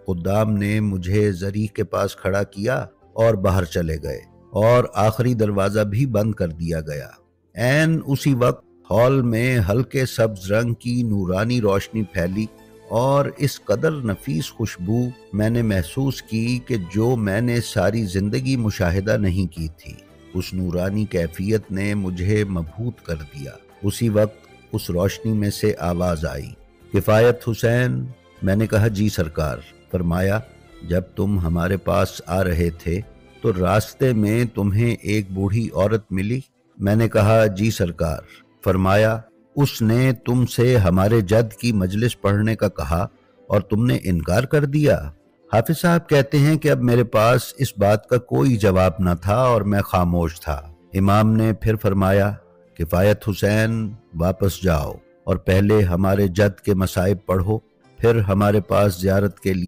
خدام نے مجھے زری کے پاس کھڑا کیا اور باہر چلے گئے، اور آخری دروازہ بھی بند کر دیا گیا۔ عین اسی وقت ہال میں ہلکے سبز رنگ کی نورانی روشنی پھیلی، اور اس قدر نفیس خوشبو میں نے محسوس کی کہ جو میں نے ساری زندگی مشاہدہ نہیں کی تھی۔ اس نورانی کیفیت نے مجھے مبہوت کر دیا۔ اسی وقت اس روشنی میں سے آواز آئی، کفایت حسین۔ میں نے کہا جی سرکار۔ فرمایا جب تم ہمارے پاس آ رہے تھے تو راستے میں تمہیں ایک بوڑھی عورت ملی؟ میں نے کہا جی سرکار۔ فرمایا اس نے تم سے ہمارے جد کی مجلس پڑھنے کا کہا اور تم نے انکار کر دیا۔ حافظ صاحب کہتے ہیں کہ اب میرے پاس اس بات کا کوئی جواب نہ تھا اور میں خاموش تھا۔ امام نے پھر فرمایا، کفایت حسین واپس جاؤ اور پہلے ہمارے جد کے مصائب پڑھو، پھر ہمارے پاس زیارت کے لیے